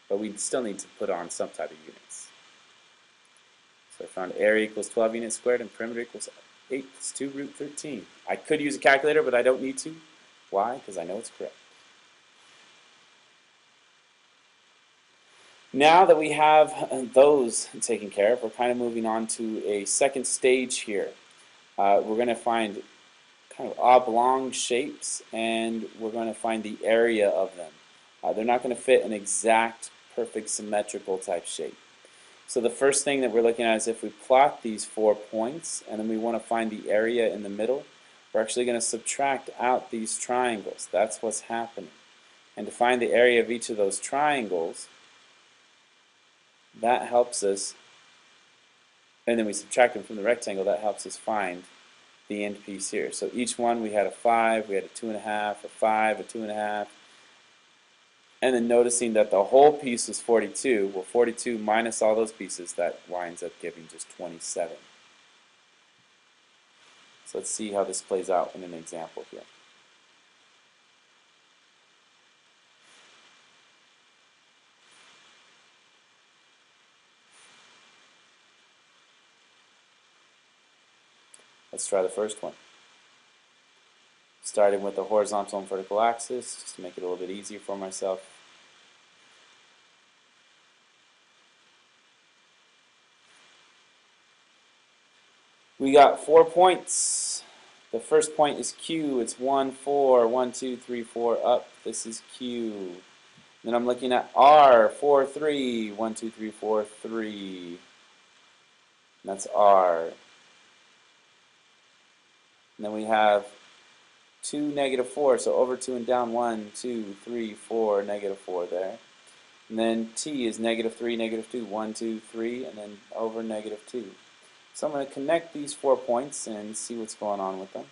but we still need to put on some type of units. So I found area equals 12 units squared and perimeter equals 8 plus 2 root 13. I could use a calculator, but I don't need to. Why? Because I know it's correct. Now that we have those taken care of, we're kind of moving on to a second stage here. We're going to find kind of oblong shapes, and we're going to find the area of them. They're not going to fit an exact, perfect, symmetrical type shape. So the first thing that we're looking at is if we plot these 4 points, and then we want to find the area in the middle, we're actually going to subtract out these triangles. That's what's happening. And to find the area of each of those triangles, that helps us, and then we subtract them from the rectangle, that helps us find the end piece here. So each one we had a 5, we had a 2.5, a 5, a 2.5, and then noticing that the whole piece was 42. Well, 42 minus all those pieces, that winds up giving just 27. So let's see how this plays out in an example here. Let's try the first one. Starting with the horizontal and vertical axis, just to make it a little bit easier for myself. We got 4 points. The first point is Q. It's 1, 4, 1, 2, 3, 4, up. This is Q. Then I'm looking at R, 4, 3, 1, 2, 3, 4, 3. And that's R. And then we have 2, negative 4, so over 2 and down 1, 2, 3, 4, negative 4 there. And then T is negative 3, negative 2, 1, 2, 3, and then over negative 2. So I'm going to connect these 4 points and see what's going on with them.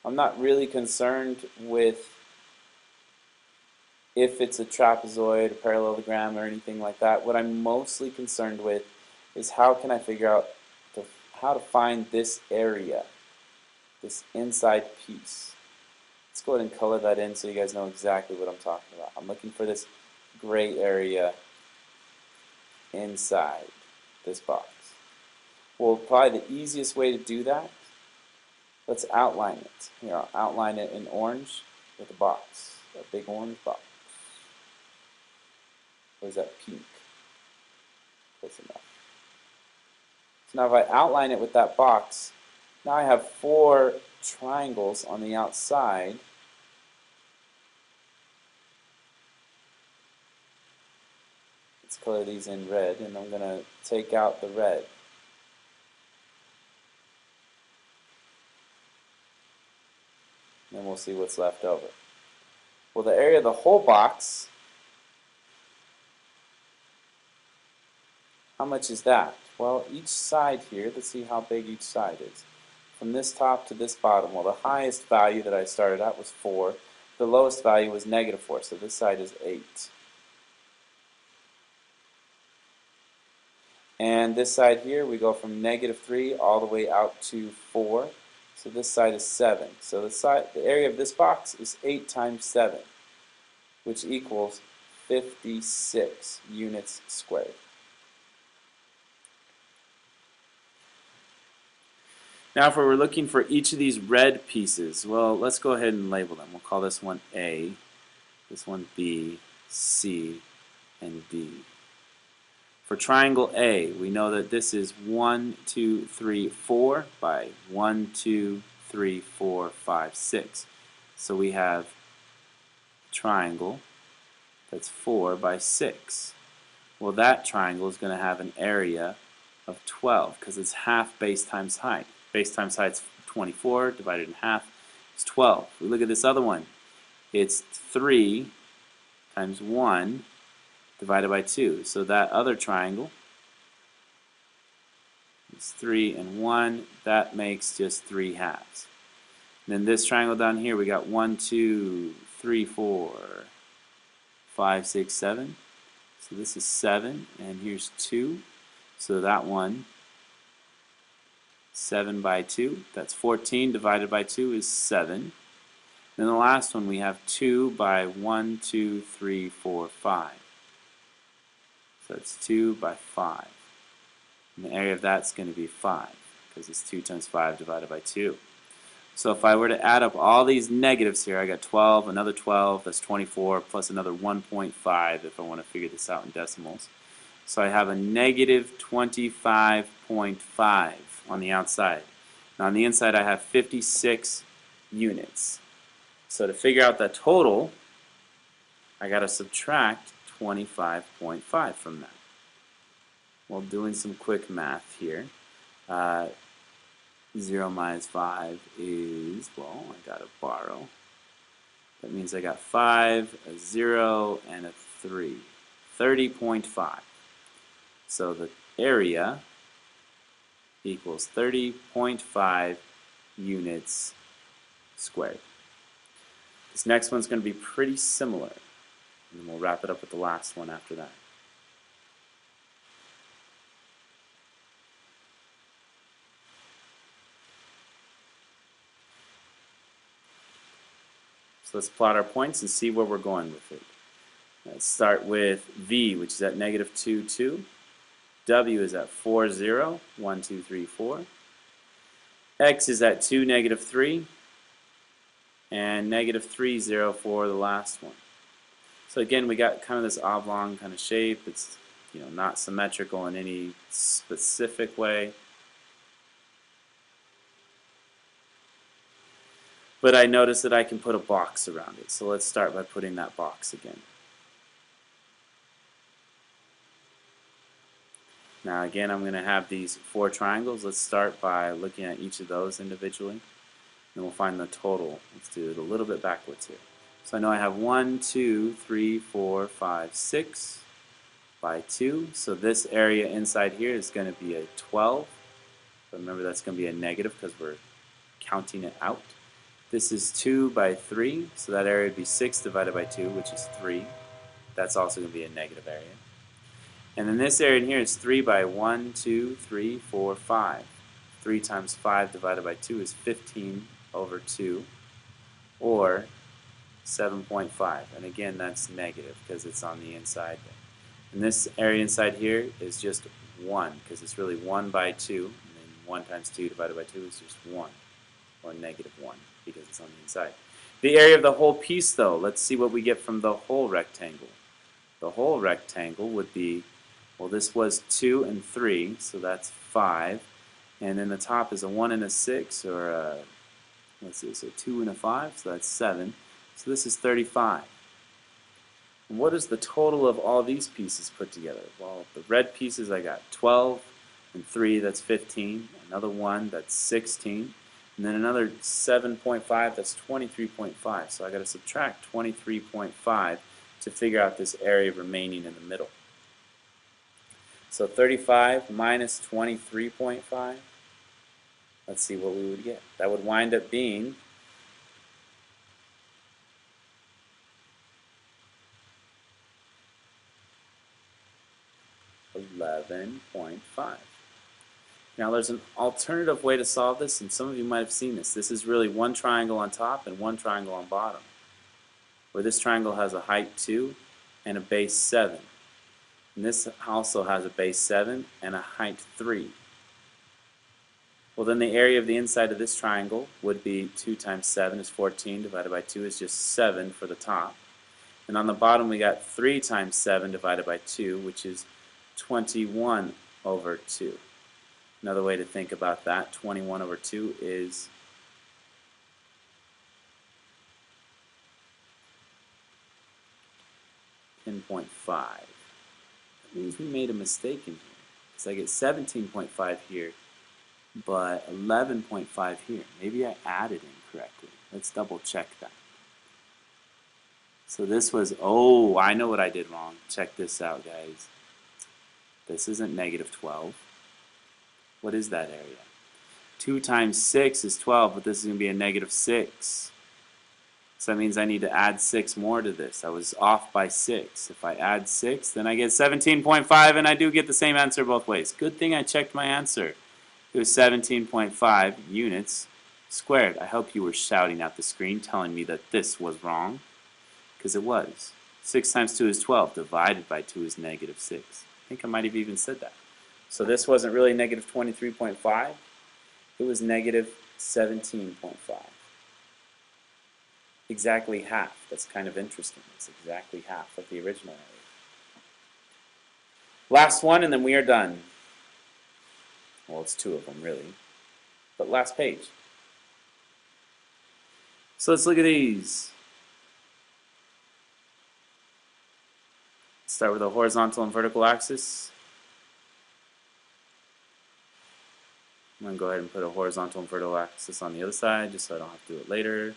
I'm not really concerned with if it's a trapezoid, a parallelogram, or anything like that. What I'm mostly concerned with is how can I figure out how to find this area, this inside piece. Let's go ahead and color that in so you guys know exactly what I'm talking about. I'm looking for this gray area inside this box. Well, probably the easiest way to do that, let's outline it. Here, I'll outline it in orange with a box, a big orange box. Or is that pink? Close enough. So now if I outline it with that box, now I have 4 triangles on the outside. Let's color these in red, and I'm going to take out the red. And then we'll see what's left over. Well, the area of the whole box, how much is that? Well, each side here, let's see how big each side is. From this top to this bottom, well, the highest value that I started out was 4. The lowest value was negative 4, so this side is 8. And this side here, we go from negative 3 all the way out to 4. So this side is 7. So the area of this box is 8 times 7, which equals 56 units squared. Now if we were looking for each of these red pieces, well, let's go ahead and label them. We'll call this one A, this one B, C, and D. For triangle A, we know that this is 1, 2, 3, 4 by 1, 2, 3, 4, 5, 6. So we have a triangle that's 4 by 6. Well, that triangle is going to have an area of 12 because it's half base times height. Base times height is 24, divided in half is 12. If we look at this other one, it's 3 times 1 divided by 2. So that other triangle is 3 and 1. That makes just 3 halves. And then this triangle down here, we got 1, 2, 3, 4, 5, 6, 7. So this is 7, and here's 2. So that one, 7 by 2, that's 14 divided by 2 is 7. Then the last one we have 2 by 1, 2, 3, 4, 5. So it's 2 by 5. And the area of that's going to be 5 because it's 2 times 5 divided by 2. So if I were to add up all these negatives here, I got 12, another 12, that's 24, plus another 1.5 if I want to figure this out in decimals. So I have a negative 25.5 on the outside. Now on the inside I have 56 units. So to figure out the total, I got to subtract 25.5 from that. Well, doing some quick math here. 0 minus 5 is, well, I got to borrow. That means I got 5, a 0, and a 3. 30.5. So the area equals 30.5 units squared. This next one's going to be pretty similar. And then we'll wrap it up with the last one after that. So let's plot our points and see where we're going with it. Let's start with V, which is at negative 2, 2. W is at 4, 0, 1, 2, 3, 4. X is at 2, negative 3. And negative 3, 0 for the last one. So again, we got kind of this oblong kind of shape. It's not symmetrical in any specific way. But I notice that I can put a box around it. So let's start by putting that box again. Now again, I'm going to have these 4 triangles. Let's start by looking at each of those individually. And we'll find the total. Let's do it a little bit backwards here. So I know I have 1, 2, 3, 4, 5, 6 by 2. So this area inside here is going to be a 12. But remember, that's going to be a negative because we're counting it out. This is 2 by 3, so that area would be 6 divided by 2, which is 3. That's also going to be a negative area. And then this area in here is 3 by 1, 2, 3, 4, 5. 3 times 5 divided by 2 is 15 over 2, or 7.5. And again, that's negative because it's on the inside there. And this area inside here is just 1, because it's really 1 by 2. And then 1 times 2 divided by 2 is just 1, or negative 1. Because it's on the inside. The area of the whole piece, though, let's see what we get from the whole rectangle. The whole rectangle would be, well, this was 2 and 3, so that's 5. And then the top is a 1 and a 6, or a, let's see, so 2 and a 5, so that's 7. So this is 35. And what is the total of all these pieces put together? Well, the red pieces, I got 12 and 3, that's 15. Another 1, that's 16. And then another 7.5, that's 23.5. So I got to subtract 23.5 to figure out this area remaining in the middle. So 35 minus 23.5, let's see what we would get. That would wind up being 11.5. Now there's an alternative way to solve this, and some of you might have seen this. This is really one triangle on top and one triangle on bottom, where this triangle has a height 2 and a base 7. And this also has a base 7 and a height 3. Well, then the area of the inside of this triangle would be 2 times 7 is 14, divided by 2 is just 7 for the top. And on the bottom we got 3 times 7 divided by 2, which is 21 over 2. Another way to think about that, 21 over 2 is 10.5. That means we made a mistake in here, because I get 17.5 here, but 11.5 here. Maybe I added incorrectly. Let's double check that. So this was, oh, I know what I did wrong. Check this out, guys. This isn't negative 12. What is that area? 2 times 6 is 12, but this is going to be a negative 6. So that means I need to add 6 more to this. I was off by 6. If I add 6, then I get 17.5, and I do get the same answer both ways. Good thing I checked my answer. It was 17.5 units squared. I hope you were shouting at the screen telling me that this was wrong, because it was. 6 times 2 is 12. Divided by 2 is negative 6. I think I might have even said that. So this wasn't really negative 23.5. It was negative 17.5. Exactly half. That's kind of interesting. It's exactly half of the original area. Last one, and then we are done. Well, it's 2 of them, really. But last page. So let's look at these. Start with a horizontal and vertical axis. I'm going to go ahead and put a horizontal and vertical axis on the other side, just so I don't have to do it later.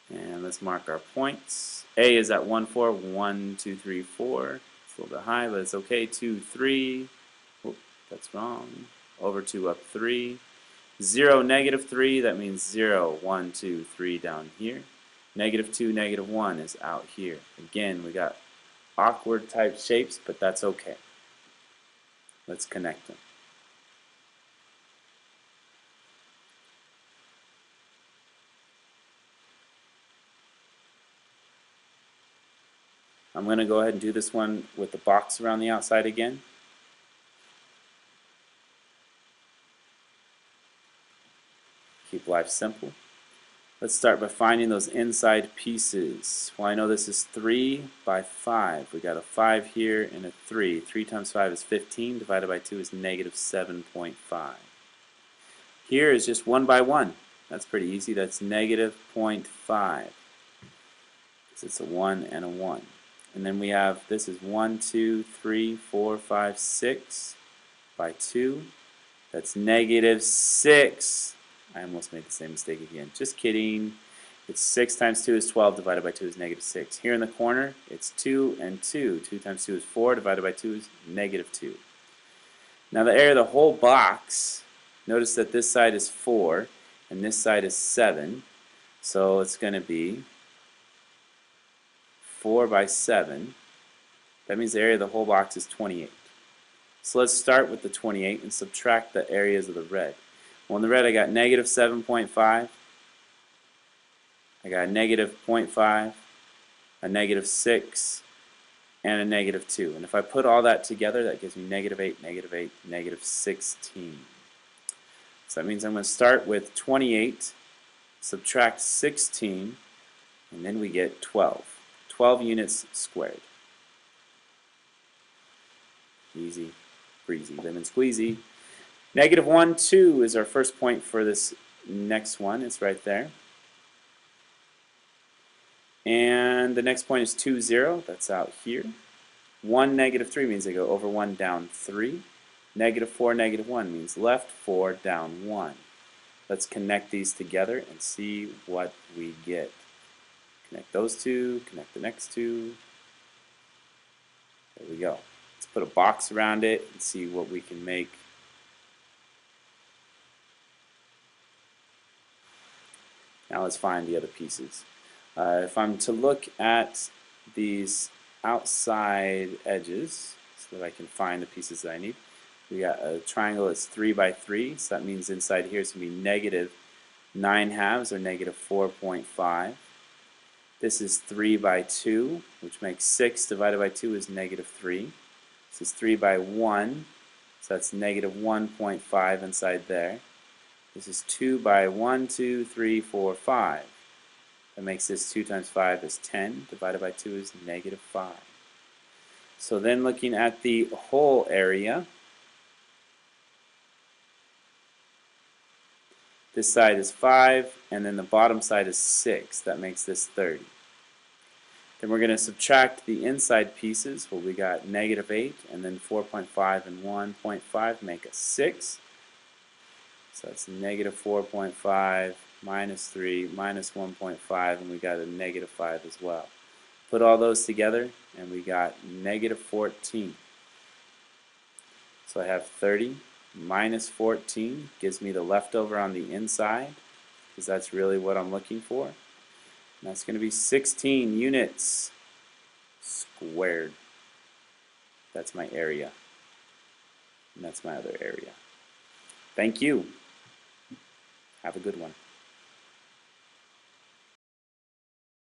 And let's mark our points. A is at 1, 4, 1, 2, 3, 4. It's a little bit high, but it's okay. 2, 3. Oh, that's wrong. Over 2, up 3. 0, negative 3. That means 0, 1, 2, 3 down here. Negative 2, negative 1 is out here. Again, we got awkward type shapes, but that's okay. Let's connect them. I'm going to go ahead and do this one with the box around the outside again. Keep life simple. Let's start by finding those inside pieces. Well, I know this is 3 by 5. We got a 5 here and a 3. 3 times 5 is 15. Divided by 2 is negative 7.5. Here is just 1 by 1. That's pretty easy. That's negative 0.5. It's a 1 and a 1. And then we have, this is 1, 2, 3, 4, 5, 6 by 2. That's negative 6. I almost made the same mistake again. Just kidding. It's 6 times 2 is 12. Divided by 2 is negative 6. Here in the corner, it's 2 and 2. 2 times 2 is 4. Divided by 2 is negative 2. Now the area of the whole box, notice that this side is 4 and this side is 7. So it's going to be 4 by 7. That means the area of the whole box is 28. So let's start with the 28 and subtract the areas of the red. Well, in the red I got negative 7.5. I got a negative 0.5, a negative 6, and a negative 2. And if I put all that together, that gives me negative 8, negative 8, negative 16. So that means I'm going to start with 28, subtract 16, and then we get 12. 12 units squared. Easy, breezy, lemon squeezy. Negative 1, 2 is our first point for this next one. It's right there. And the next point is 2, 0. That's out here. 1, negative 3 means I go over 1, down 3. Negative 4, negative 1 means left 4, down 1. Let's connect these together and see what we get. Connect those two, connect the next two. There we go. Let's put a box around it and see what we can make. Now let's find the other pieces. If I'm to look at these outside edges so that I can find the pieces that I need, we got a triangle that's 3 by 3, so that means inside here it's going to be negative 9 halves or negative 4.5. This is 3 by 2, which makes 6 divided by 2 is negative 3. This is 3 by 1, so that's negative 1.5 inside there. This is 2 by 1, 2, 3, 4, 5. That makes this 2 times 5 is 10. Divided by 2 is negative 5. So then looking at the whole area, this side is 5, and then the bottom side is 6. That makes this 30. Then we're going to subtract the inside pieces. Well, we got negative 8, and then 4.5 and 1.5 make us 6. So that's negative 4.5 minus 3 minus 1.5, and we got a negative 5 as well. Put all those together, and we got negative 14. So I have 30 minus 14 gives me the leftover on the inside, because that's really what I'm looking for. And that's going to be 16 units squared. That's my area. And that's my other area. Thank you. Have a good one.